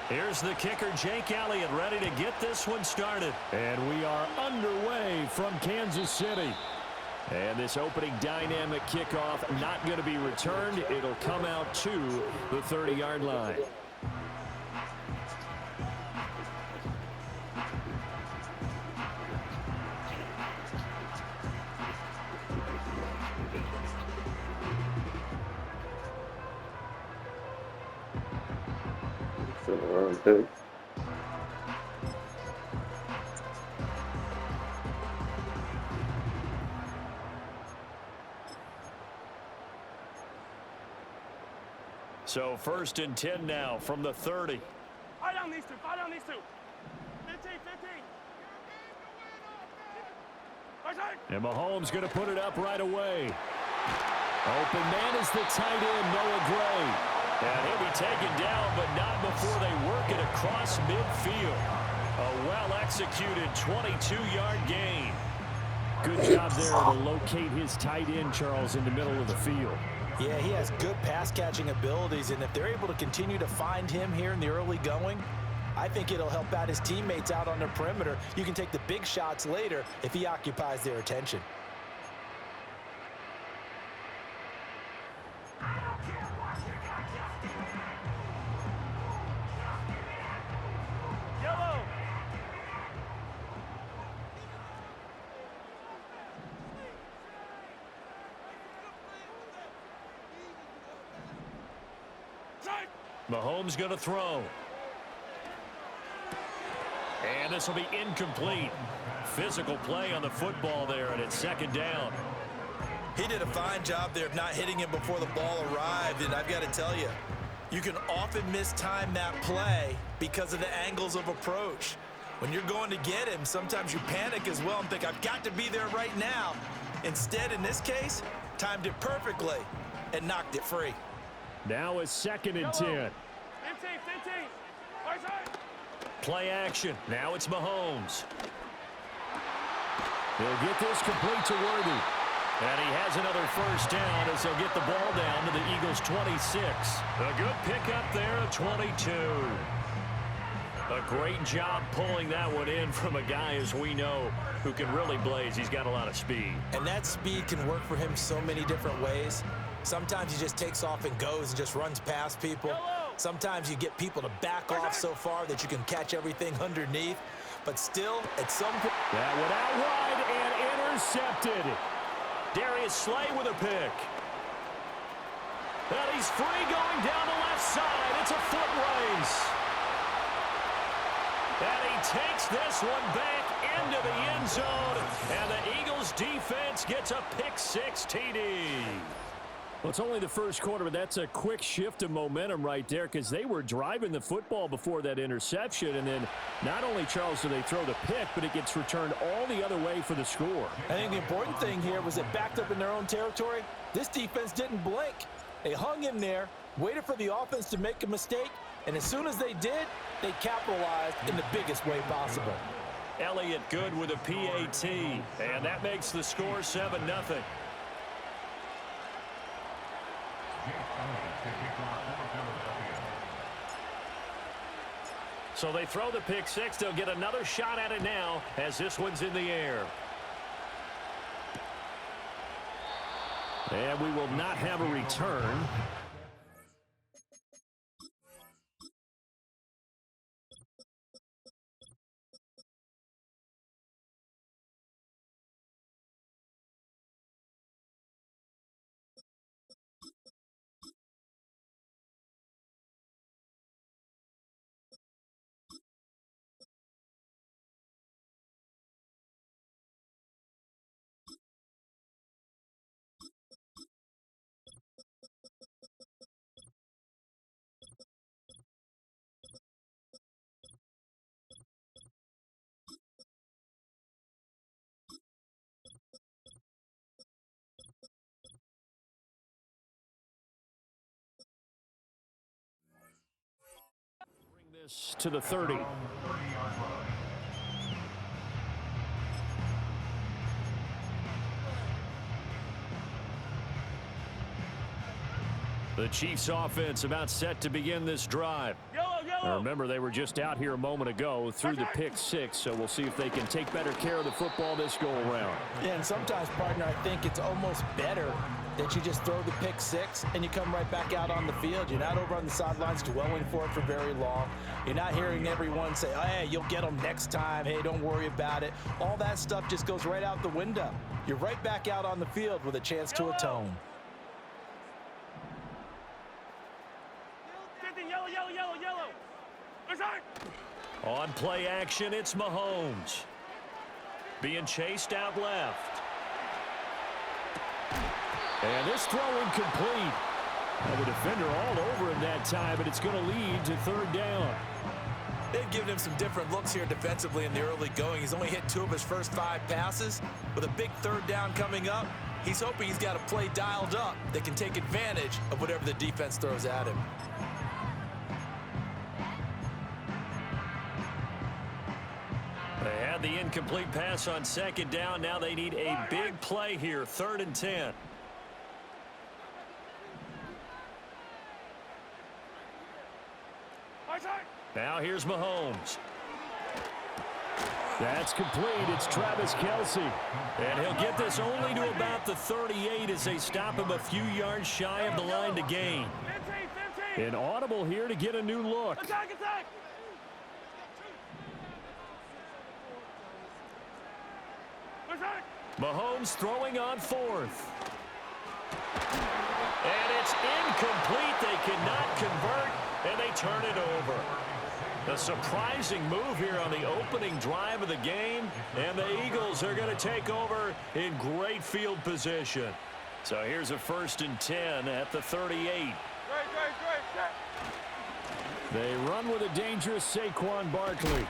Here's the kicker, Jake Elliott, ready to get this one started. And we are underway from Kansas City. And this opening dynamic kickoff not going to be returned. It'll come out to the 30-yard line. So 1st and 10 now from the 30. Fight on these two. 15. And Mahomes going to put it up right away. Open man is the tight end, Noah Gray. And he'll be taken down, but not before they work it across midfield. A well-executed 22-yard gain. Good job there to locate his tight end, Charles, in the middle of the field. Yeah, he has good pass-catching abilities, and if they're able to continue to find him here in the early going, I think it'll help out his teammates out on the perimeter. You can take the big shots later if he occupies their attention. Yellow. Mahomes going to throw. And this will be incomplete. Physical play on the football there, and it's 2nd down. He did a fine job there of not hitting him before the ball arrived, and I've got to tell you, you can often mistime that play because of the angles of approach. When you're going to get him, sometimes you panic as well and think, I've got to be there right now. Instead, in this case, timed it perfectly and knocked it free. Now it's 2nd and 10. 15. Right side. Play action. Now it's Mahomes. He'll get this complete to Worthy. And he has another 1st down as he'll get the ball down to the Eagles' 26. A good pickup there at 22. A great job pulling that one in from a guy, as we know, who can really blaze. He's got a lot of speed. And that speed can work for him so many different ways. Sometimes he just takes off and goes and just runs past people. Sometimes you get people to back off so far that you can catch everything underneath. But still, at some point... That went out wide and intercepted. Darius Slay with a pick. And he's free going down the left side. It's a foot race. And he takes this one back into the end zone. And the Eagles defense gets a pick-6 TD. Well, it's only the first quarter, but that's a quick shift of momentum right there because they were driving the football before that interception. And then not only, Charles, do they throw the pick, but it gets returned all the other way for the score. I think the important thing here was it backed up in their own territory. This defense didn't blink. They hung in there, waited for the offense to make a mistake, and as soon as they did, they capitalized in the biggest way possible. Elliott good with a PAT, and that makes the score 7-0. So they throw the pick-6. They'll get another shot at it now as this one's in the air. And we will not have a return. To the 30. The Chiefs offense about set to begin this drive. Yellow. Now remember, they were just out here a moment ago through the pick six, so we'll see if they can take better care of the football this go-around. Yeah, and sometimes, partner, I think it's almost better that you just throw the pick six and you come right back out on the field. You're not over on the sidelines dwelling for it for very long. You're not hearing everyone say, oh, hey, you'll get them next time. Hey, don't worry about it. All that stuff just goes right out the window. You're right back out on the field with a chance to atone. Yellow. On play action, it's Mahomes. Being chased out left. And this throw incomplete. And the defender all over him that time, but it's going to lead to third down. They've given him some different looks here defensively in the early going. He's only hit 2 of his first 5 passes. With a big third down coming up, he's hoping he's got a play dialed up that can take advantage of whatever the defense throws at him. They had the incomplete pass on second down. Now they need a big play here, 3rd and 10. Now here's Mahomes. That's complete. It's Travis Kelce. And he'll get this only to about the 38 as they stop him a few yards shy of the line to gain. 15. An audible here to get a new look. Attack. Mahomes throwing on 4th. And it's incomplete. They cannot convert, and they turn it over. A surprising move here on the opening drive of the game, and the Eagles are going to take over in great field position. So here's a 1st and 10 at the 38. They run with a dangerous Saquon Barkley.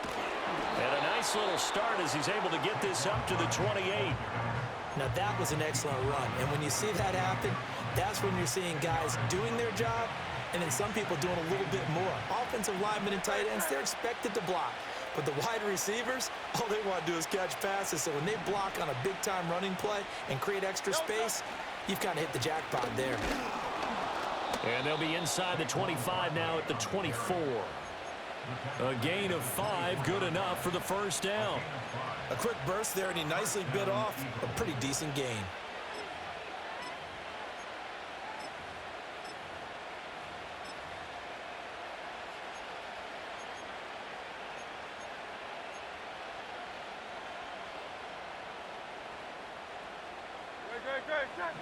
And a nice little start as he's able to get this up to the 28. Now that was an excellent run, and when you see that happen, that's when you're seeing guys doing their job and then some people doing a little bit more. Offensive linemen and tight ends, they're expected to block. But the wide receivers, all they want to do is catch passes. So when they block on a big-time running play and create extra space, you've kind of hit the jackpot there. And they'll be inside the 25 now at the 24. A gain of 5, good enough for the 1st down. A quick burst there, and he nicely bit off a pretty decent gain. Great.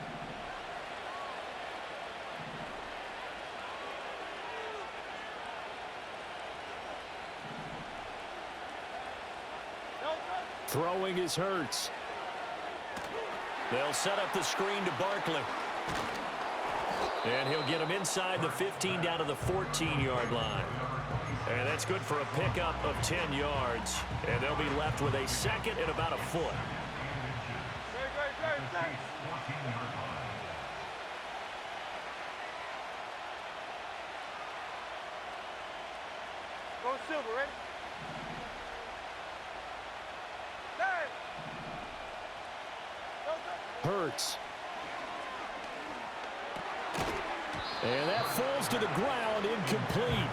Throwing is Hurts. They'll set up the screen to Barkley. And he'll get him inside the 15 down to the 14-yard line. And that's good for a pickup of 10 yards. And they'll be left with a 2nd and about a foot. Great. Go Silver, ready? Hurts. And that falls to the ground, incomplete.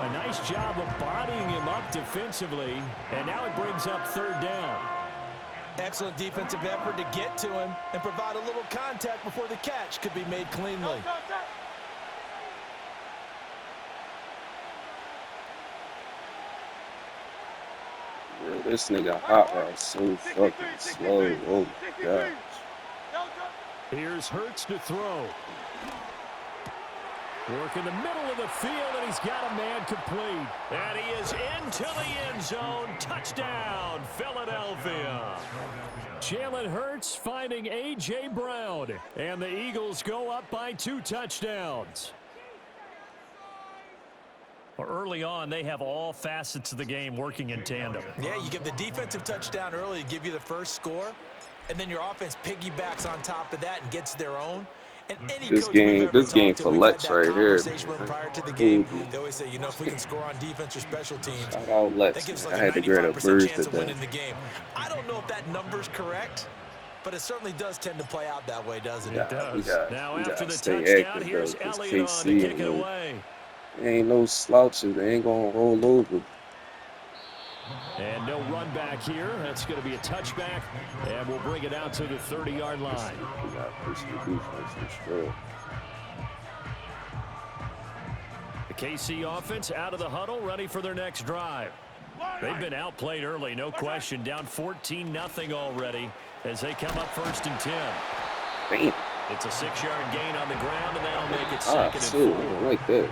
A nice job of bodying him up defensively. And now it brings up 3rd down. Excellent defensive effort to get to him and provide a little contact before the catch could be made cleanly. This nigga hot rod so fucking slow. Oh my gosh. Here's Hurts to throw. Work in the middle of the field, and he's got a man complete. And he is into the end zone. Touchdown, Philadelphia. Jalen Hurts finding A.J. Brown. And the Eagles go up by 2 touchdowns. Well, early on, they have all facets of the game working in tandem. Yeah, you give the defensive touchdown early to give you the first score, and then your offense piggybacks on top of that and gets their own. And any This coach game, we've ever this game talked to, we've had flex that right here. conversation with prior to the game. They always say, you know, if we can score on defense or special teams, Shout out that Lex. gives I like had a to grab a 95% bird chance of today. winning the game. I don't know if that number's correct, but it certainly does tend to play out that way, doesn't it? Yeah, we got Now we after gotta the stay touchdown, active, here's though, 'cause Elliott on to KC kick it and away. They ain't no slouches. They ain't gonna roll over. And no run back here. That's going to be a touchback, and we'll bring it out to the 30-yard line. We got to push the defense and straight. The KC offense out of the huddle, ready for their next drive. They've been outplayed early, no question. Down 14-0 already as they come up 1st and 10. Damn. It's a 6-yard gain on the ground, and that'll make it 2nd and 4. Like that.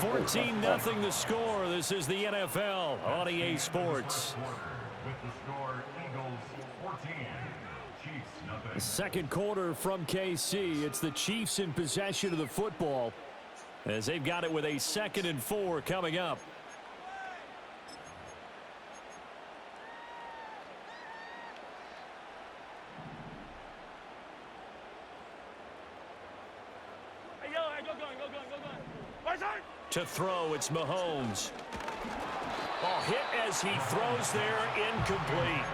14-0 the score. This is the NFL on EA Sports. The second quarter from KC. It's the Chiefs in possession of the football as they've got it with a 2nd and 4 coming up. To throw, it's Mahomes. Ball hit as he throws there, incomplete.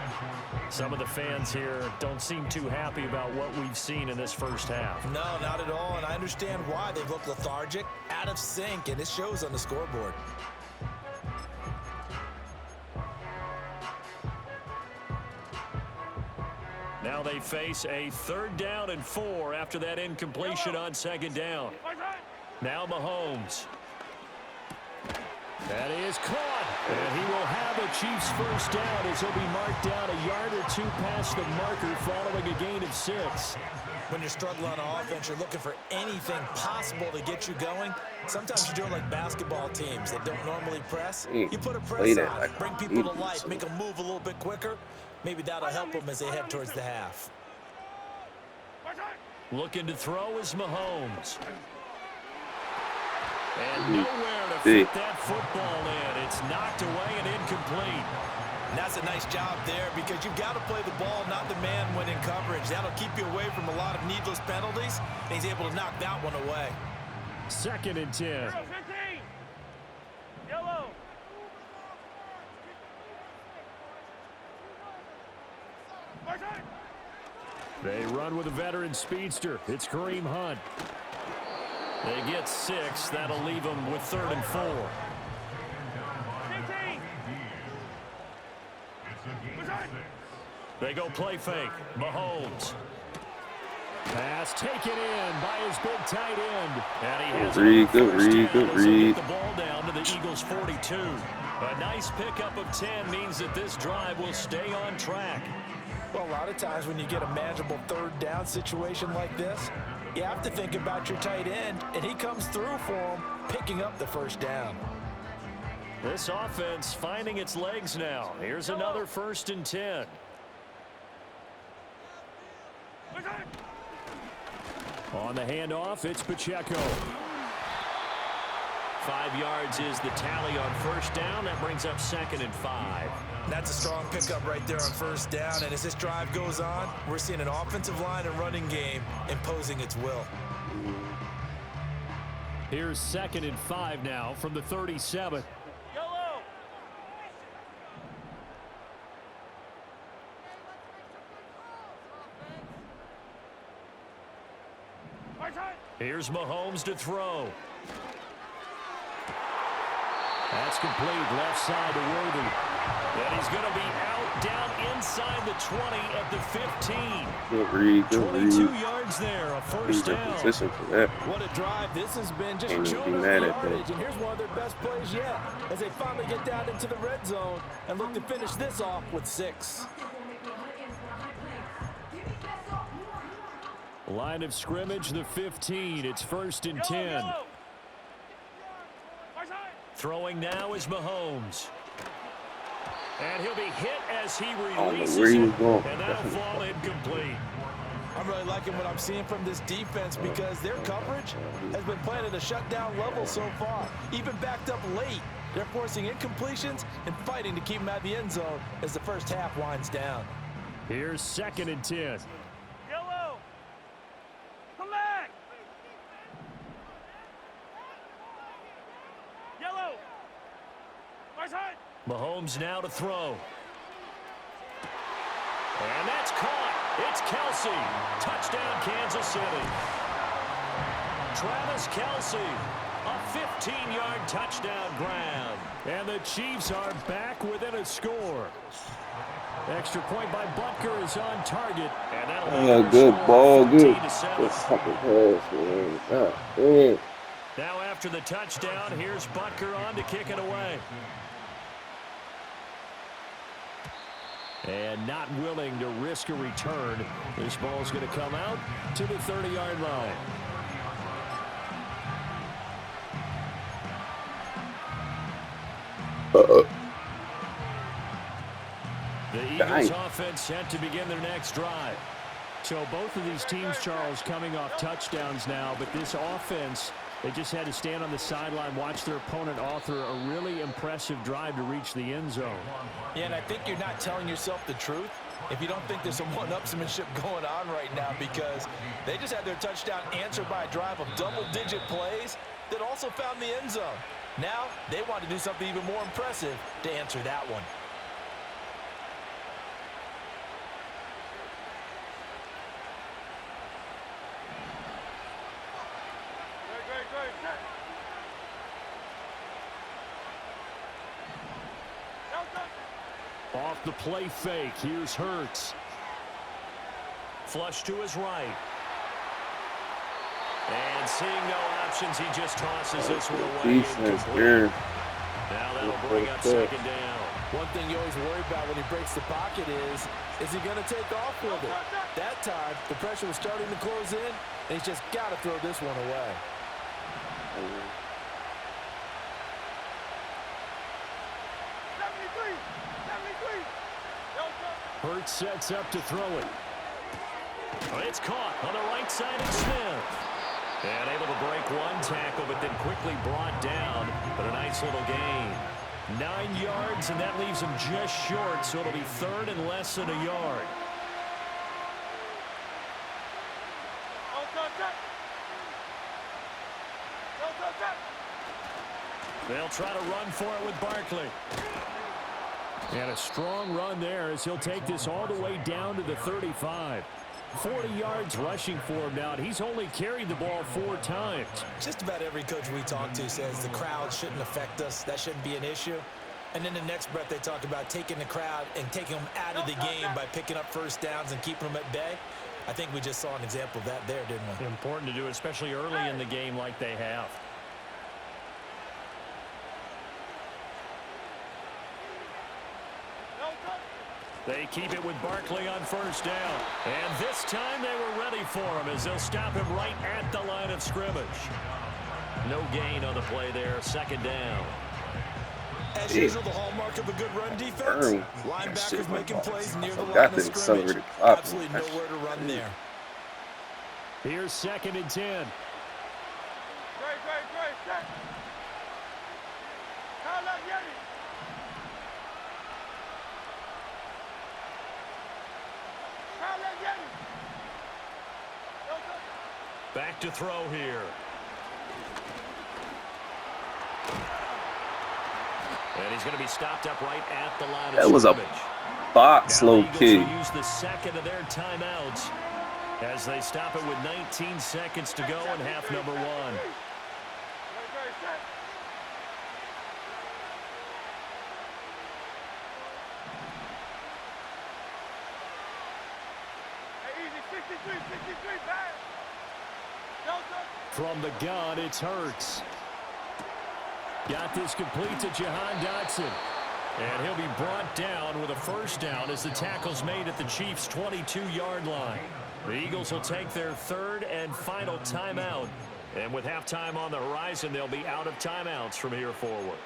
Some of the fans here don't seem too happy about what we've seen in this first half. No, not at all, and I understand why. They've looked lethargic, out of sync, and it shows on the scoreboard. Now they face a 3rd down and 4 after that incompletion on 2nd down. Now Mahomes. That is caught, and he will have a Chiefs first down as he'll be marked down a yard or 2 past the marker following a gain of 6. When you're struggling on offense, you're looking for anything possible to get you going. Sometimes you do it like basketball teams that don't normally press. You put a press on, bring people to life, make them move a little bit quicker. Maybe that'll help them as they head towards the half. Looking to throw is Mahomes. And nowhere to fit that football in. It's knocked away and incomplete. And that's a nice job there because you've got to play the ball, not the man when in coverage. That'll keep you away from a lot of needless penalties, and he's able to knock that one away. 2nd and 10. 15. Yellow. They run with a veteran speedster. It's Kareem Hunt. They get 6. That'll leave them with 3rd and 4. 15. They go play fake. Mahomes. Pass taken in by his big tight end. And he has good read. The ball down to the Eagles 42. A nice pickup of 10 means that this drive will stay on track. Well, a lot of times when you get a manageable 3rd down situation like this, you have to think about your tight end, and he comes through for him, picking up the 1st down. This offense finding its legs now. Here's another 1st and 10. On the handoff, it's Pacheco. 5 yards is the tally on 1st down. That brings up 2nd and 5. That's a strong pickup right there on 1st down. And as this drive goes on, we're seeing an offensive line and running game imposing its will. Here's 2nd and 5 now from the 37. Yellow. Here's Mahomes to throw. That's complete, left side to Worthy. And he's going to be out, down inside the 20 at the 15. Good read, 22 yards there, a 1st down. Position for that. What a drive this has been, just Can't chewing be up mad the at that. yardage. And here's one of their best plays yet as they finally get down into the red zone and look to finish this off with 6. Line of scrimmage, the 15. It's 1st and 10. Throwing now is Mahomes. And he'll be hit as he releases where he was it, going. and that'll fall incomplete. I'm really liking what I'm seeing from this defense because their coverage has been playing at a shutdown level so far. Even backed up late, they're forcing incompletions and fighting to keep them out of the end zone as the first half winds down. Here's 2nd and 10. Yellow. Come back. Yellow. Right side. Mahomes now to throw. And that's caught. It's Kelsey. Touchdown, Kansas City. Travis Kelsey A 15-yard touchdown grab. And the Chiefs are back within a score. Extra point by Butker is on target. And that'll Yeah, good ball, good. Good fucking pass, man. God damn. Now after the touchdown, here's Butker on to kick it away. And not willing to risk a return. This ball's going to come out to the 30-yard line. The Eagles offense set to begin their next drive. So both of these teams, Charles, coming off touchdowns now, but this offense, they just had to stand on the sideline, watch their opponent author a really impressive drive to reach the end zone. Yeah, and I think you're not telling yourself the truth if you don't think there's some one-upsmanship going on right now, because they just had their touchdown answered by a drive of double-digit plays that also found the end zone. Now they want to do something even more impressive to answer that one. Off the play fake, here's Hurts. Flush to his right. And seeing no options, he just tosses this one away. Now that'll bring up second down. One thing you always worry about when he breaks the pocket is he going to take off with it? That time, the pressure was starting to close in, and he's just got to throw this one away. Hurts sets up to throw it. It's caught on the right side of Smith. And able to break one tackle, but then quickly brought down. But a nice little gain. 9 yards, and that leaves him just short, so it'll be third and less than a yard. They'll try to run for it with Barkley. And a strong run there as he'll take this all the way down to the 35. 40 yards rushing for him now, and he's only carried the ball 4 times. Just about every coach we talk to says the crowd shouldn't affect us. That shouldn't be an issue. And then the next breath they talk about taking the crowd and taking them out of the game by picking up first downs and keeping them at bay. I think we just saw an example of that there, didn't we? Important to do, especially early in the game like they have. They keep it with Barkley on first down. And this time they were ready for him as they'll stop him right at the line of scrimmage. No gain on the play there, second down. As usual, the hallmark of a good run defense. Linebackers making plays near the line of scrimmage. Absolutely nowhere to run there. Here's 2nd and 10. Back to throw here. And he's going to be stopped up right at the line of scrimmage. That was a box low kick. Use the second of their timeouts as they stop it with 19 seconds to go in half number 1. From the gun, it's Hurts. Got this complete to Jahan Dotson. And he'll be brought down with a first down as the tackle's made at the Chiefs' 22-yard line. The Eagles will take their 3rd and final timeout. And with halftime on the horizon, they'll be out of timeouts from here forward.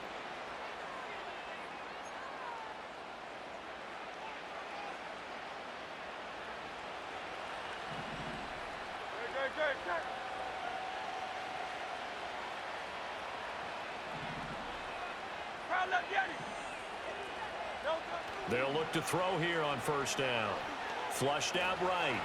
They'll look to throw here on first down. Flushed out right.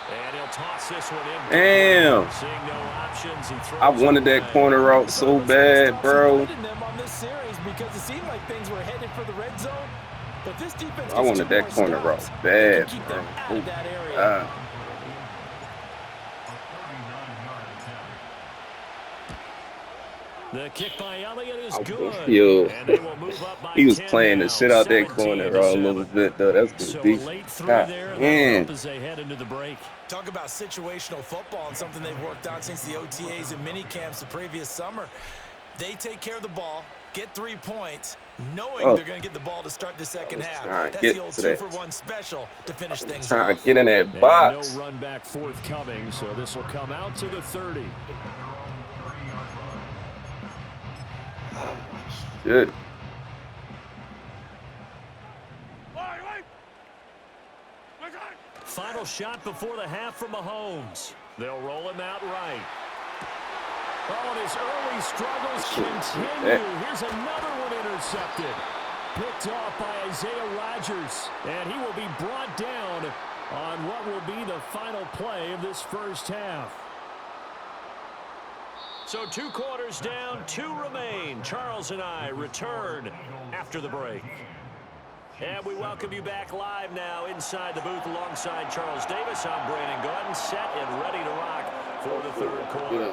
And he'll toss this one in. Damn. Seeing no options, he throws I wanted that corner route so bad, bro. On this series because it seemed like things were headed for the red zone, but this defense I wanted that corner route bad, bro. The kick by Elliott is Oh, good. yo. And they will move up by He was 10 playing now, the shit out that corner a 17-7. little bit, though. That's good So a defense. late three God, there, and man. they'll up as they head into the break. Talk about situational football and something they've worked on since the OTAs and mini camps the previous summer. They take care of the ball, get 3 points, knowing they're going to get the ball to start the second half. That's the old 2-for-1 special to finish things off. Trying to get in that And box. no run back forthcoming, so this will come out to the 30. Good. Final shot before the half from Mahomes. They'll roll him out right. Oh, and his early struggles continue. Here's another one intercepted. Picked off by Isaiah Rodgers. And he will be brought down on what will be the final play of this first half. So 2 quarters down, 2 remain. Charles and I return after the break. And we welcome you back live now inside the booth alongside Charles Davis. I'm Brandon Gordon, set and ready to rock for the third quarter.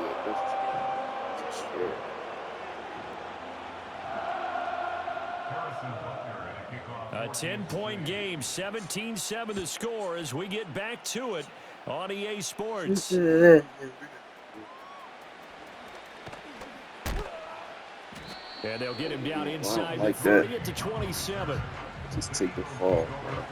A 10-point game, 17-7 the score as we get back to it on EA Sports. And they'll get him down inside the 30 to 27. Just take the fall, bro.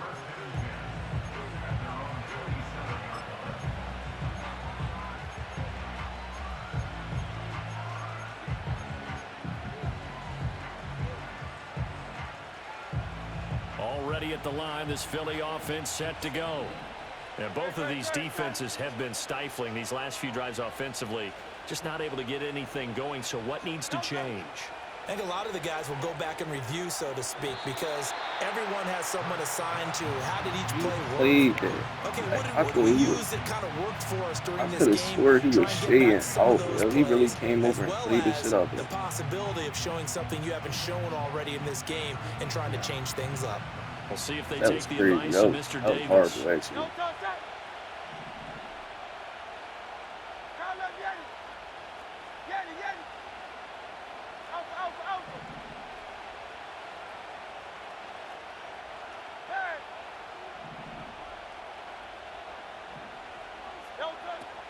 Already at the line, this Philly offense set to go. And both of these defenses have been stifling these last few drives offensively. Just not able to get anything going, so what needs to change? I think a lot of the guys will go back and review, so to speak, because everyone has someone assigned to how did each play work. Okay, what did we use that kind of worked for us during this game? I could have swore he was shading out, yo. He really came over and played the shit out there. The possibility of showing something you haven't shown already in this game and trying to change things up. We'll see if they That take was the crazy. advice That of was Mr. horrible, Davis. actually.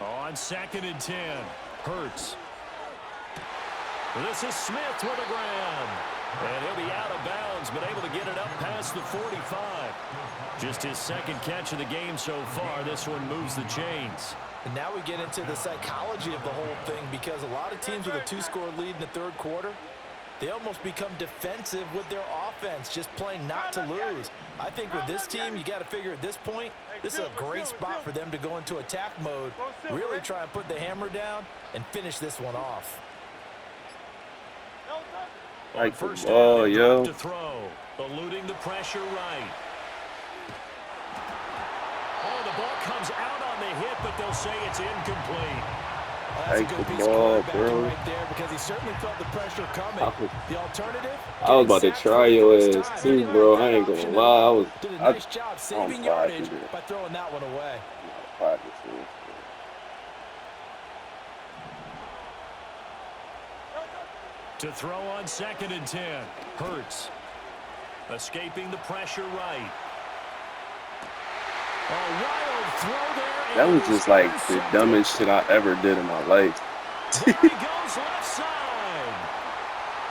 On 2nd and 10, Hurts. This is Smith with a grab. And he'll be out of bounds, but able to get it up past the 45. Just his second catch of the game so far. This one moves the chains. And now we get into the psychology of the whole thing, because a lot of teams with a 2-score lead in the third quarter, they almost become defensive with their offense, just playing not to lose. I think with this team, you got to figure at this point, this is a great spot for them to go into attack mode, really try and put the hammer down and finish this one off. Like the First ball, down, yo. to throw, eluding the pressure right. Oh, the ball comes out on the hit, but they'll say it's incomplete. That's Like a good the piece ball, of quarterbacking bro. right there, because he certainly felt the pressure coming. The alternative? I was about to Getting try sacked your for the first ass time. He too, didn't bro. have I that ain't gonna option lie. at I all. was. Did a I nice job don't saving know why I yardage did it. by throwing that one away. To throw on 2nd and 10. Hurts. Escaping the pressure right. A wild throw there. That was just like the dumbest shit I ever did in my life. There he goes left side.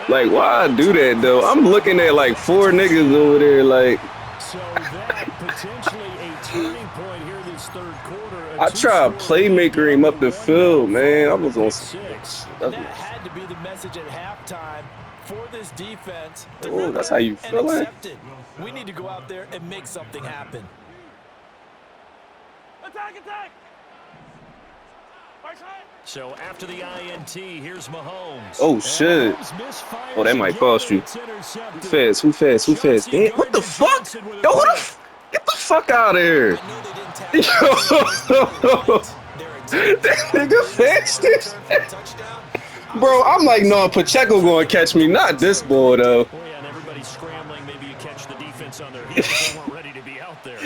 Like, why I do that though? I'm looking at like 4 niggas over there. Like, So that potentially a turning point here this third quarter. I tried playmaker him up the field, man. I was on. That had to be the message at halftime for this defense. Oh, that's how you feeling? We need to go out there and make something happen. Attack, attack! So after the INT, here's Mahomes. Oh shit! Oh, that might cost you. Who fast? Who fast? Who fast? Damn, what the fuck? Yo, get the fuck out of here! Yo, that nigga fastest. Bro, I'm like, no, Pacheco gonna catch me, not this boy though. Oh yeah, and everybody's scrambling. Maybe you catch the defense on their heels. They weren't ready to be out there.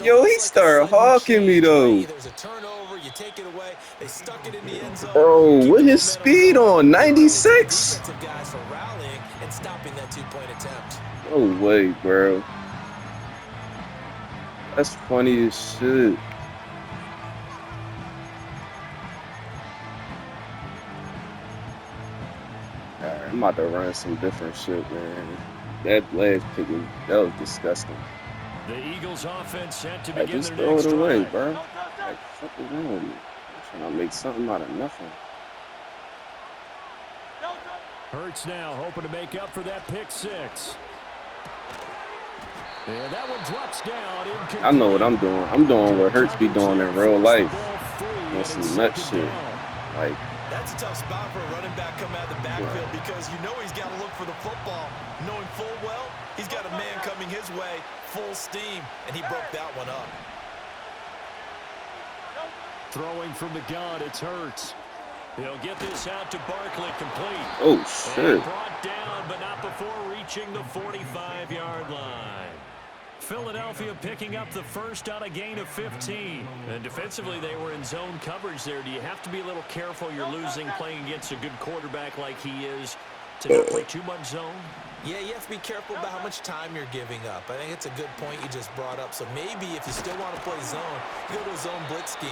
Yo, he started hawking me though. There's a turnover, you take it away. They stuck it in the end zone. Bro, Keep with the his momentum speed going. on, Credit to the 96? defensive guys for rallying and stopping that two-point attempt. No way, bro. That's funny as shit. Alright, I'm about to run some different shit, man. That last pick, that was disgusting. The Eagles offense set to Like, begin just their throw next it away, drive. bro. Like, fuck is wrong with you? I'm trying to make something out of nothing. Hurts now hoping to make up for that pick six. And that one drops down. I know what I'm doing. I'm doing what Hurts be doing in real life. On some nut shit. Like, that's a tough spot for a running back coming out of the backfield because you know he's got to look for the football, knowing full well he's got a man coming his way, full steam, and he broke that one up. Throwing from the gun, it's Hurts. He'll get this out to Barkley, complete. oh And shit. brought down, but not before reaching the 45-yard line. Philadelphia picking up the first on a gain of 15. And defensively, they were in zone coverage there. Do you have to be a little careful? You're losing playing against a good quarterback like he is to not play too much zone? Yeah, you have to be careful about how much time you're giving up. I think it's a good point you just brought up. So maybe if you still want to play zone, you go to a zone blitz scheme.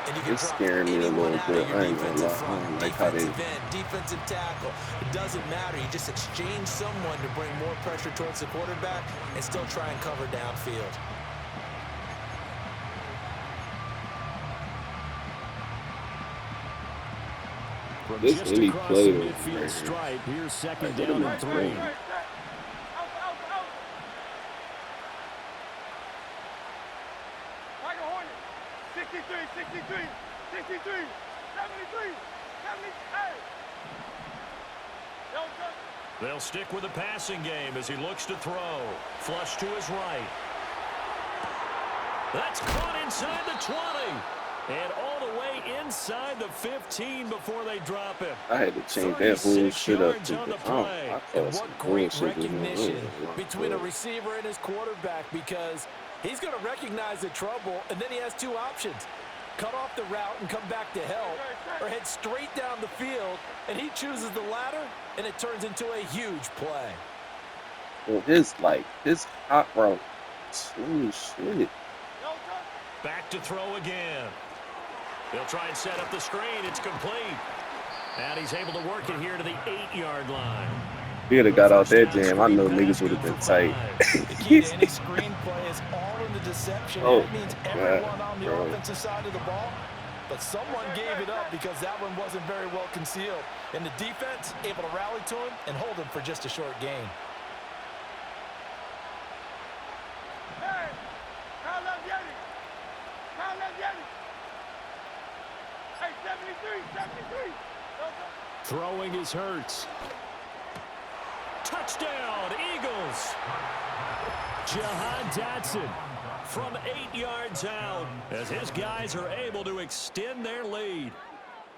And you can It's drop scaring me a anyone little out bit. of your I ain't gonna defensive lie. I front, don't like how they... defensive end, defensive tackle. It doesn't matter. You just exchange someone to bring more pressure towards the quarterback and still try and cover downfield. From This just any across play the though, midfield man. stripe, here's second Like, down what am I and 3. doing? Tiger Hornet, 63, 63, 63, 73, 78. Yo, Justin. They'll stick with the passing game as he looks to throw. Flush to his right. That's caught inside the 20. And all the way inside the 15 before they drop him. I had to change that whole 36 shit up. yards on the I play. And caught some what great bullshit in recognition there. between a receiver and his quarterback, because he's going to recognize the trouble, and then he has two options. Cut off the route and come back to help, or head straight down the field, and he chooses the latter, and it turns into a huge play. Well, his hot route. Holy shit. Back to throw again. They'll try and set up the screen. It's complete. And he's able to work it here to the 8-yard line. If he would have got out that jam, I know niggas would have been tight. The key to any screen play is all in the deception. Oh, That means God, everyone on the bro. offensive side of the ball. But someone gave it up because that one wasn't very well concealed. And the defense able to rally to him and hold him for just a short gain. Hey, Kyle left Yeti. Kyle left Yeti. Hey, 73, 73. Yo, Throwing is Hurts. Touchdown, Eagles. Jahan Dotson from 8 yards out as his guys are able to extend their lead.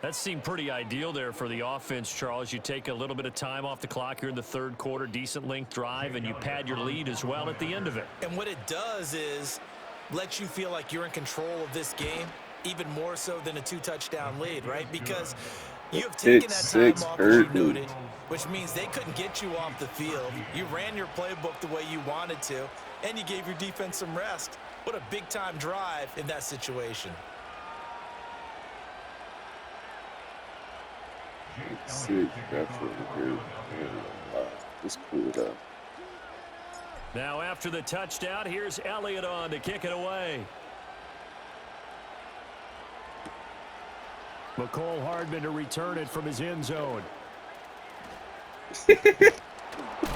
That seemed pretty ideal there for the offense, Charles. You take a little bit of time off the clock here in the third quarter, decent length drive, and you pad your lead as well at the end of it. And what it does is let you feel like you're in control of this game, even more so than a 2-touchdown lead, right? Because you have taken that time off, as you noted, which means they couldn't get you off the field. You ran your playbook the way you wanted to, and you gave your defense some rest. What a big-time drive in that situation. Sick, definitely good. It's cool though. Now after the touchdown, here's Elliott on to kick it away. McCole Hardman to return it from his end zone.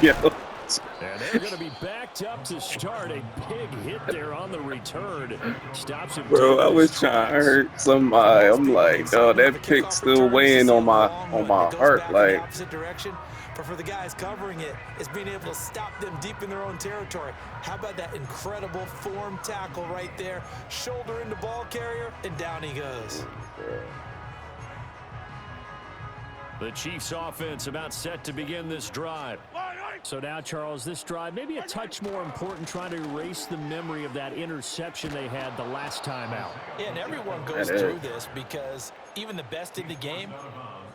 Yo. And they're going to be backed up to start. A big hit there on the return. Stops him. Bro, I was trying to hurt somebody. I'm like, oh, that pick still weighing on my heart. Like, Opposite direction. But for the guys covering it, it's being able to stop them deep in their own territory. How about that incredible form tackle right there? Shoulder into ball carrier, and down he goes. The Chiefs offense about set to begin this drive. Line, So now, Charles, this drive maybe a touch more important, trying to erase the memory of that interception they had the last time out. Yeah, and everyone goes through this because even the best in the game,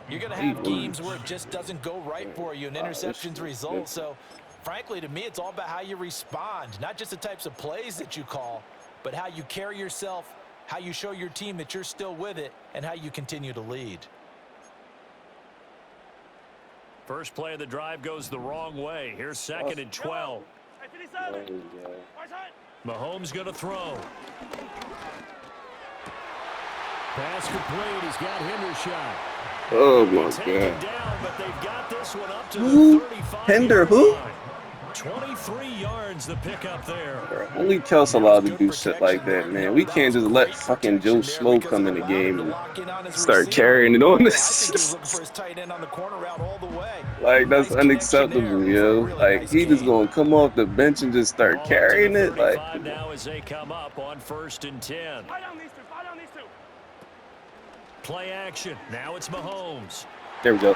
you're going to have games where it just doesn't go right for you, and interceptions result. So, frankly, to me, it's all about how you respond, not just the types of plays that you call, but how you carry yourself, how you show your team that you're still with it, and how you continue to lead. First play of the drive goes the wrong way. Here's 2nd and 12. Mahomes going to throw. Pass complete. He's got Hendershot. Oh, my God. Down, but they've got this one up to the 35. Hender who? 23 yards the pickup there. Only Kels allowed to do shit like that, man. We can't just let fucking Joe Schmo come in the game and start carrying it on this. Like, that's unacceptable, yo. Like, he just gonna come off the bench and just start carrying it. Like, now as they come up on 1st and 10. Play action. Now it's Mahomes. there we go.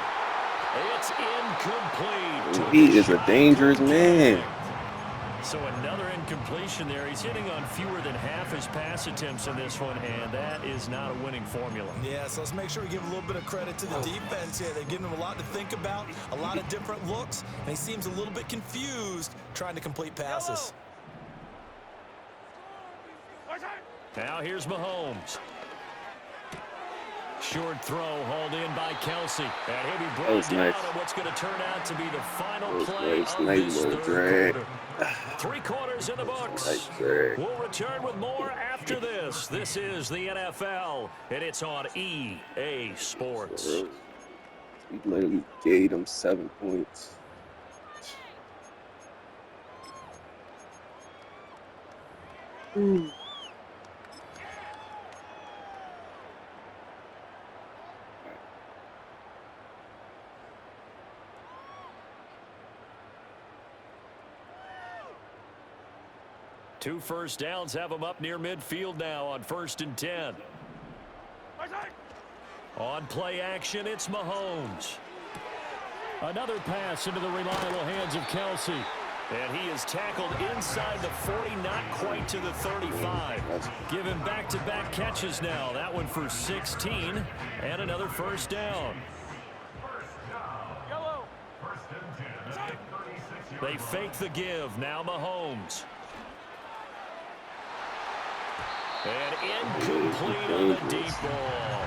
It's incomplete. He is a dangerous man. So another incompletion there. He's hitting on fewer than half his pass attempts in this one, and that is not a winning formula. Yeah, so let's make sure we give a little bit of credit to the defense here. They're giving him a lot to think about, a lot of different looks, and he seems a little bit confused trying to complete passes. Now here's Mahomes. Short throw hauled in by Kelsey. And he'll be brought down on what's going to turn out to be the final play of this third quarter. 3 quarters in the books. We'll return with more after this. This is the NFL, and it's on EA Sports. He literally gave him 7 points. Two first downs have them up near midfield now on 1st and 10. On play action, it's Mahomes. Another pass into the reliable hands of Kelsey. And he is tackled inside the 40, not quite to the 35. Given back-to-back catches now. That one for 16, and another first down. They fake the give. Now Mahomes. And incomplete on the deep ball.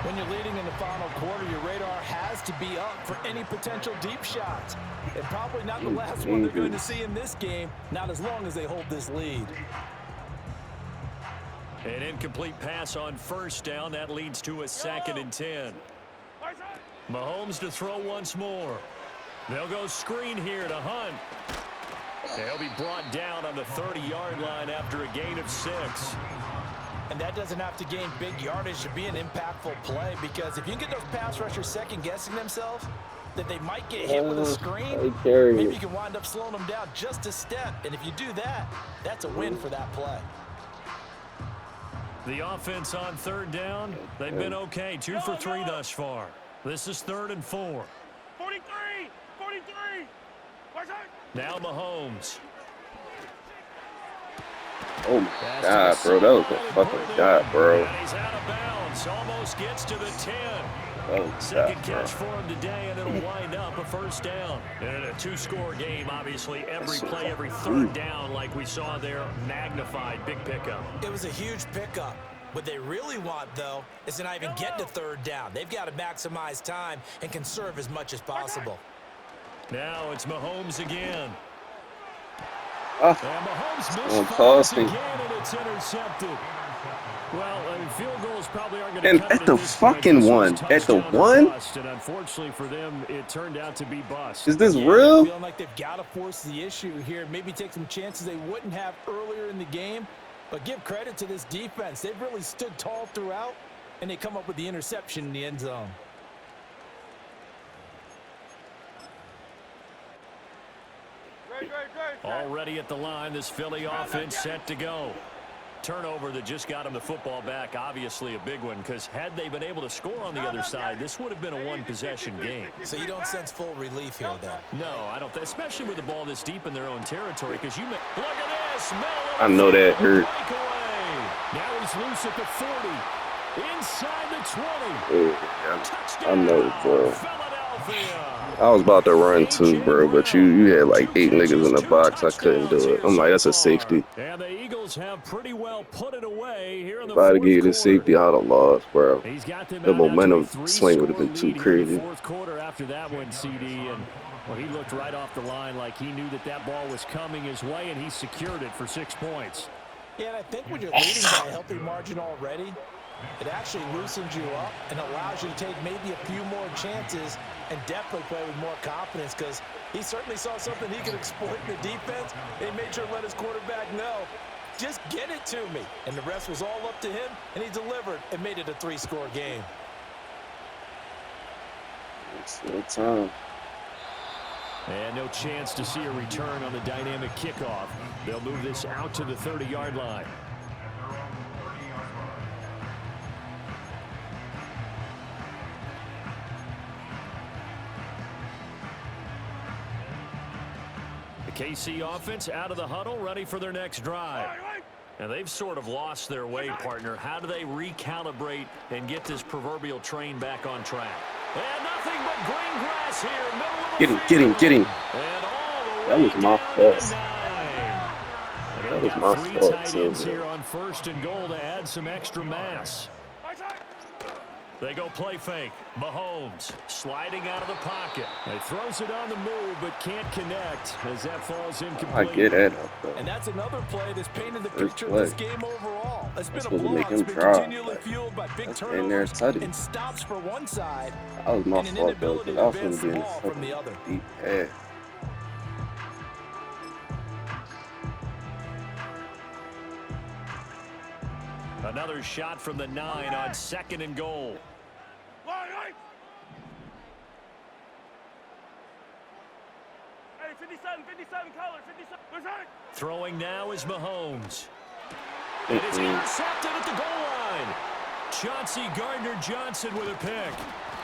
When you're leading in the final quarter, your radar has to be up for any potential deep shots. And probably not the last one they're going to see in this game, not as long as they hold this lead. An incomplete pass on first down. That leads to a 2nd and 10. Mahomes to throw once more. They'll go screen here to Hunt. They'll be brought down on the 30-yard line after a gain of 6. And that doesn't have to gain big yardage to be an impactful play, because if you can get those pass rushers second-guessing themselves, that they might get hit with a screen, maybe you can wind up slowing them down just a step. And if you do that, that's a win for that play. The offense on 3rd down, they've been okay. 2 for 3 thus far. This is 3rd and 4. 43! Now Mahomes. Oh my God, bro. That was a fucking shot, bro. And he's out of bounds. Almost gets to the 10. Oh, Second catch for him today, and it'll wind up a first down. And a 2-score game, obviously. Every play, every 3rd down, like we saw there, magnified. Big pickup. It was a huge pickup. What they really want, though, is to not even get to 3rd down. They've got to maximize time and conserve as much as possible. Now it's Mahomes again. And Mahomes misfires again, and it's intercepted. Well, field goals probably aren't going to cut it at the fucking one. At the one? And unfortunately for them, it turned out to be bust. Is this real? Feeling like they've got to force the issue here. Maybe take some chances they wouldn't have earlier in the game. But give credit to this defense. They've really stood tall throughout, and they come up with the interception in the end zone. Already at the line, this Philly offense set to go. turnover that just got him the football back, obviously a big one, because had they been able to score on the other side, this would have been a one-possession game. So you don't sense full relief here, then? No, I don't, especially with the ball this deep in their own territory, because look at this. I know that hurt. Now he's loose at the 40. Inside the 20. Yeah, I know, bro. I was about to run too, bro, but you had like 8 niggas in the box. I couldn't do it. I'm like, that's a safety. And the Eagles have pretty well put it away here in the If I'd fourth have given you the quarter. safety, I'd have lost, bro. He's got them The out now to a momentum swing would have been 3-score too lead here in crazy. the fourth quarter after that one, CD, and well, he looked right off the line like he knew that that ball was coming his way, and he secured it for 6 points. Yeah, and I think when you're leading by a healthy margin already, it actually loosens you up and allows you to take maybe a few more chances and definitely play with more confidence, because he certainly saw something he could exploit in the defense. He made sure to let his quarterback know, just get it to me. And the rest was all up to him, and he delivered and made it a 3-score game. It's no time. And no chance to see a return on the dynamic kickoff. They'll move this out to the 30-yard line. The KC offense out of the huddle, ready for their next drive. And they've sort of lost their way, partner. How do they recalibrate and get this proverbial train back on track? And nothing but green grass here. Get him. That was my fault. That was my fault. 3 tight ends here on 1st and goal to add some extra mass. They go play fake. Mahomes sliding out of the pocket. He throws it on the move, but can't connect as that falls incomplete. I get that up, though. And that's another play that's painted the picture of this game overall. It's been a supposed to blowout. make It's him been drive. continually fueled by big That's in there, turnovers Teddy. and stops for one side. That was my and an fault, though, inability because to I was advance going to the be in ball a from the other. deep pass. Another shot from the 9 on 2nd and goal. Hey, 57, color, 57. Throwing now is Mahomes. It is intercepted at the goal line. Chauncey Gardner-Johnson with a pick.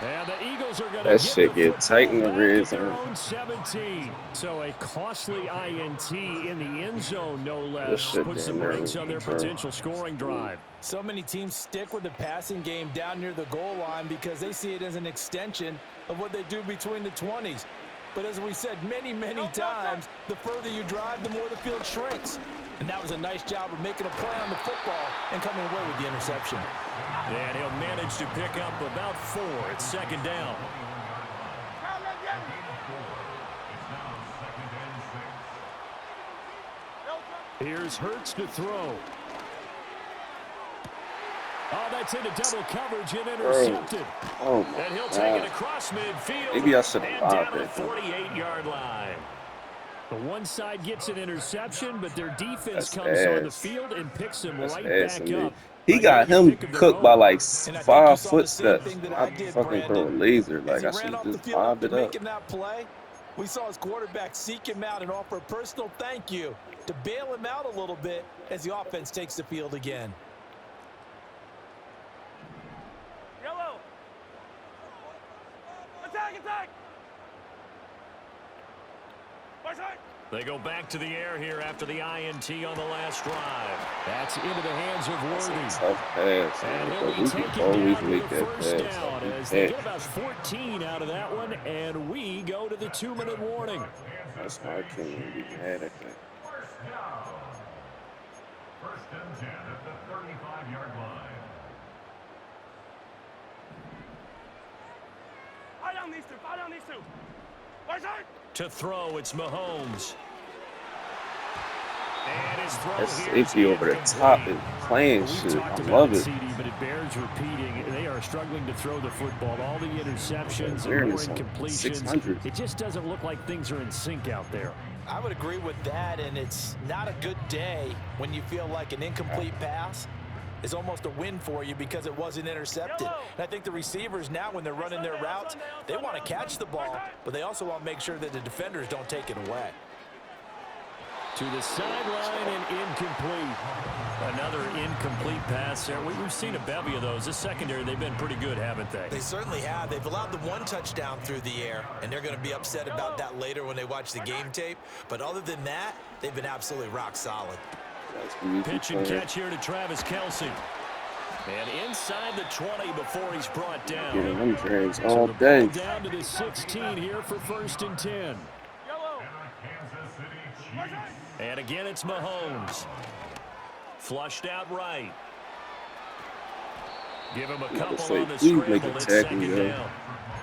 And the Eagles are going to That shit get tight in the red their zone. own 17. So a costly INT in the end zone, no less, This shit puts some damn near brakes on their return. potential scoring drive. So many teams stick with the passing game down near the goal line because they see it as an extension of what they do between the 20s. But as we said many times, the further you drive, the more the field shrinks. And that was a nice job of making a play on the football and coming away with the interception. And he'll manage to pick up about 4 at 2nd down. Here's Hurts to throw. Oh, that's into double coverage and intercepted. Oh, my And he'll God. take it across midfield. Maybe I should and have down allowed to the it. 48-yard line. The one side gets an interception, but their defense That's comes on the ass. field and picks them That's right ass back to me. up. He got him cooked by like And I think you 5 saw the same footsteps. thing that I I did, fucking throw a Brandon. laser. As Like, he I ran should have off the just field bobbed after it up. making that play, we saw his quarterback seek him out and offer a personal thank you to bail him out a little bit as the offense takes the field again. Yellow. Attack. Right side. They go back to the air here after the INT on the last drive. That's into the hands of Worthy. Tough pass, And man. he'll But be we taken can always down make with a that first pass. down as they get about 14 out of that one, and we go to the 2-minute warning. That's why I can't even be mad at that. First and 10 at the 35-yard line. Fire down these two. Right side. To throw, it's Mahomes. And his throw That here safety is over the incomplete. top and playing We've shit. talked I about love it, it. CD, but it bears repeating. They are struggling to throw the football. All the interceptions and more Awareness on incompletions. 600. It just doesn't look like things are in sync out there. I would agree with that, and it's not a good day when you feel like an incomplete pass is almost a win for you because it wasn't intercepted. And I think the receivers now, when they're running their routes, they want to catch the ball, but they also want to make sure that the defenders don't take it away. To the sideline and incomplete. Another incomplete pass there. We've seen a bevy of those. This secondary, they've been pretty good, haven't they? They certainly have. They've allowed the one touchdown through the air, and they're going to be upset about that later when they watch the game tape. But other than that, they've been absolutely rock solid. Pitch and catch here to Travis Kelce. And inside the 20 before he's brought down. Yeah, I'm drags all so day. Down to the 16 here for 1st and 10. And again, it's Mahomes. Flushed out right. Give him a couple on the scramble. It's 2nd down.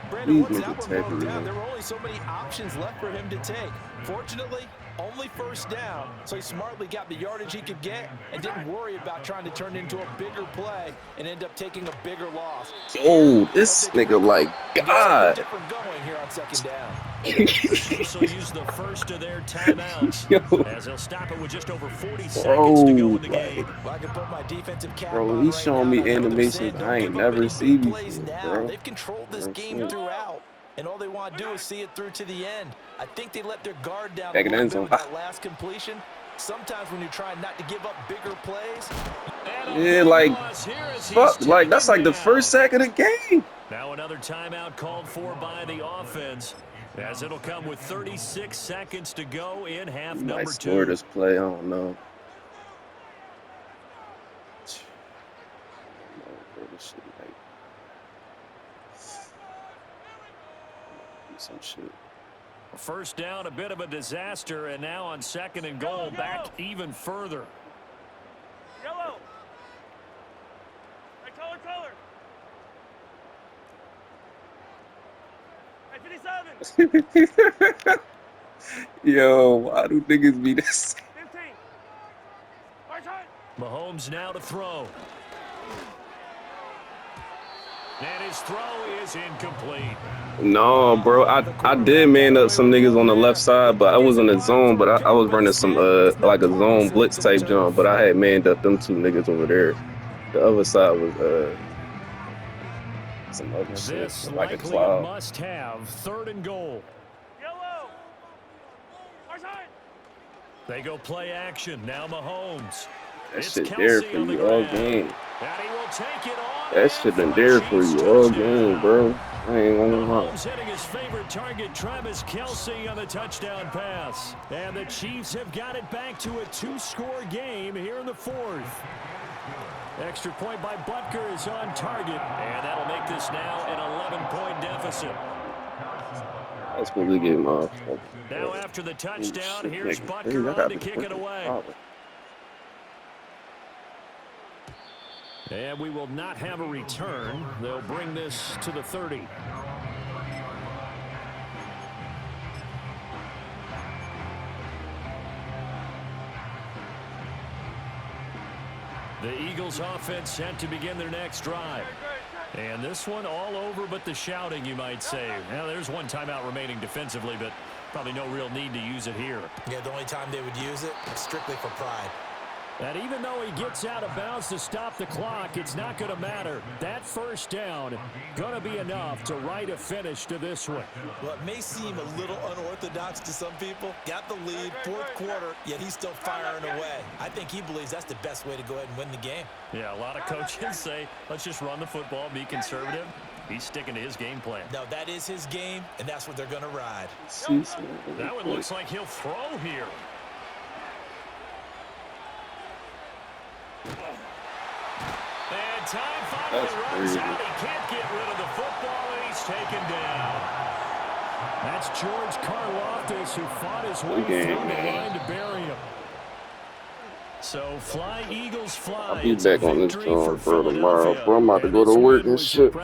Brandon, once that one broke down, there were only so many options left for him to take. Fortunately, only 1st down, so he smartly got the yardage he could get and didn't worry about trying to turn it into a bigger play and end up taking a bigger loss. Oh, this nigga like God. Different going here on 2nd down. Chiefs will use the first of their timeouts as they'll stop it with just over 40 seconds to go in the game. Well, I can put my defensive cap Bro, on he's right showing now. me animations I ain't never seen before, bro. They've controlled this game throughout, and all they want to do is see it through to the end. I think they let their guard down a little bit with that last completion. Sometimes when you're trying not to give up bigger plays. Yeah, like, fuck, like, that's like the first sack of the game. Now another timeout called for by the offense, as it'll come with 36 seconds to go in half number 2. Might score this play, I don't know. Some shit. 1st down, a bit of a disaster, and now on 2nd and goal, back even further. Yellow. Hey, color. Hey, 57. Yo, why do niggas be this? 15. Mahomes now to throw. And his throw is incomplete. No, bro, I did man up some niggas on the left side, but I was in the zone, but I was running some like a zone blitz type jump, but I had manned up them 2 niggas over there. The other side was some other shit, like a cloud. Must have 3rd and goal. Yellow. They go play action. Now Mahomes. That shit there for you all game. And he will take it on. That shit been there for you all game, bro. I ain't gonna lie. Mahomes hitting his favorite target, Travis Kelce, on the touchdown pass. And the Chiefs have got it back to a 2-score game here in the 4th. Extra point by Butker is on target. And that'll make this now an 11-point deficit. That's what we get off. Now after the touchdown, here's Butker on to kick it away. And we will not have a return. They'll bring this to the 30. The Eagles offense set to begin their next drive. And this one all over but the shouting, you might say. Now, there's one timeout remaining defensively, but probably no real need to use it here. Yeah, the only time they would use it is strictly for pride. And even though he gets out of bounds to stop the clock, it's not going to matter. That 1st down going to be enough to write a finish to this one. Well, it may seem a little unorthodox to some people. Got the lead, 4th quarter, yet he's still firing away. I think he believes that's the best way to go ahead and win the game. Yeah, a lot of coaches say, let's just run the football, be conservative. He's sticking to his game plan. No, that is his game, and that's what they're going to ride. That one looks like he'll throw here. And time finally runs out. He can't get rid of the football, and he's taken down. That's George Karlaftis, who fought his way through the line to bury him. So fly, Eagles, fly. I'll be back on this joint, bro, tomorrow. Bro, I'm about to go to work and shit.